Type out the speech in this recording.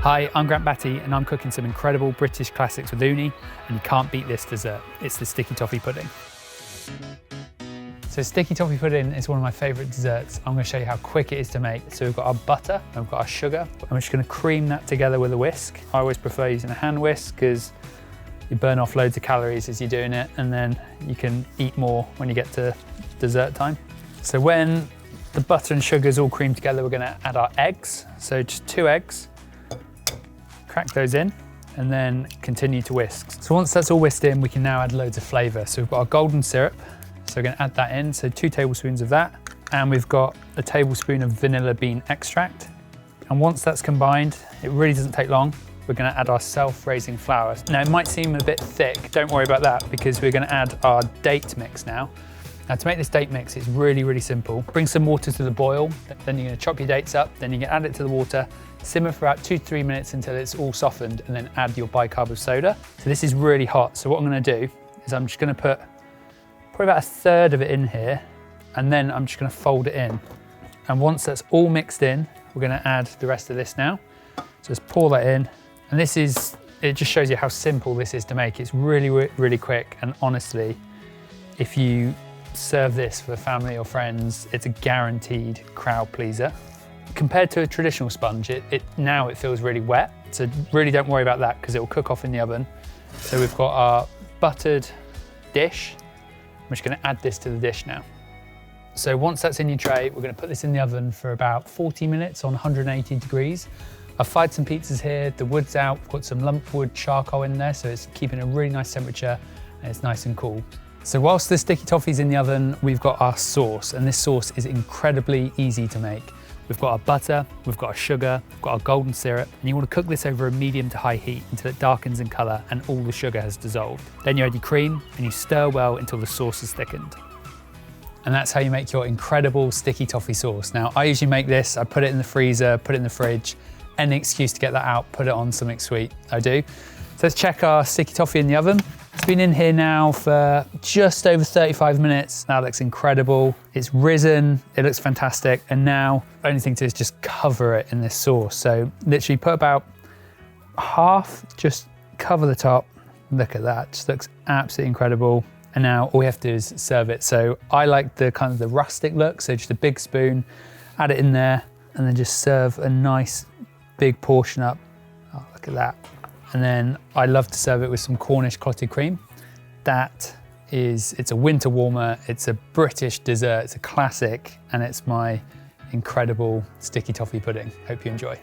Hi, I'm Grant Batty and I'm cooking some incredible British classics with Ooni, and you can't beat this dessert. It's the sticky toffee pudding. So sticky toffee pudding is one of my favourite desserts. I'm going to show you how quick it is to make. So we've got our butter and we've got our sugar. I'm just going to cream that together with a whisk. I always prefer using a hand whisk because you burn off loads of calories as you're doing it, and then you can eat more when you get to dessert time. So when the butter and sugar is all creamed together, we're going to add our eggs. So just 2 eggs. Crack those in and then continue to whisk. So once that's all whisked in, we can now add loads of flavour. So we've got our golden syrup, so we're going to add that in, so 2 tablespoons of that. And we've got a tablespoon of vanilla bean extract. And once that's combined, it really doesn't take long, we're going to add our self-raising flour. Now it might seem a bit thick, don't worry about that, because we're going to add our date mix now. Now to make this date mix, it's really simple. Bring some water to the boil, then you're going to chop your dates up, then you can add it to the water, simmer for about 2 to 3 minutes until it's all softened, and then add your bicarb of soda. So this is really hot, so what I'm going to do is I'm just going to put probably about 1/3 of it in here, and then I'm just going to fold it in. And once that's all mixed in, we're going to add the rest of this now. So just pour that in, and it just shows you how simple this is to make. It's really quick, and honestly, if you serve this for family or friends, it's a guaranteed crowd pleaser. Compared to a traditional sponge, now it feels really wet, so really don't worry about that because it will cook off in the oven. So we've got our buttered dish. I'm just going to add this to the dish now. So once that's in your tray, we're going to put this in the oven for about 40 minutes on 180 degrees. I've fried some pizzas here, the wood's out, we've got some lump wood charcoal in there, so it's keeping a really nice temperature and it's nice and cool. So whilst the sticky toffee's in the oven, we've got our sauce, and this sauce is incredibly easy to make. We've got our butter, we've got our sugar, we've got our golden syrup, and you want to cook this over a medium to high heat until it darkens in colour and all the sugar has dissolved. Then you add your cream and you stir well until the sauce is thickened. And that's how you make your incredible sticky toffee sauce. Now, I usually make this, I put it in the freezer, put it in the fridge, any excuse to get that out, put it on something sweet, I do. So let's check our sticky toffee in the oven. It's been in here now for just over 35 minutes. That looks incredible. It's risen, it looks fantastic. And now, the only thing to do is just cover it in this sauce. So literally put about half, just cover the top. Look at that, just looks absolutely incredible. And now all we have to do is serve it. So I like the kind of the rustic look. So just a big spoon, add it in there, and then just serve a nice big portion up. Oh, look at that. And then I love to serve it with some Cornish clotted cream. It's a winter warmer, it's a British dessert, it's a classic, and it's my incredible sticky toffee pudding. Hope you enjoy.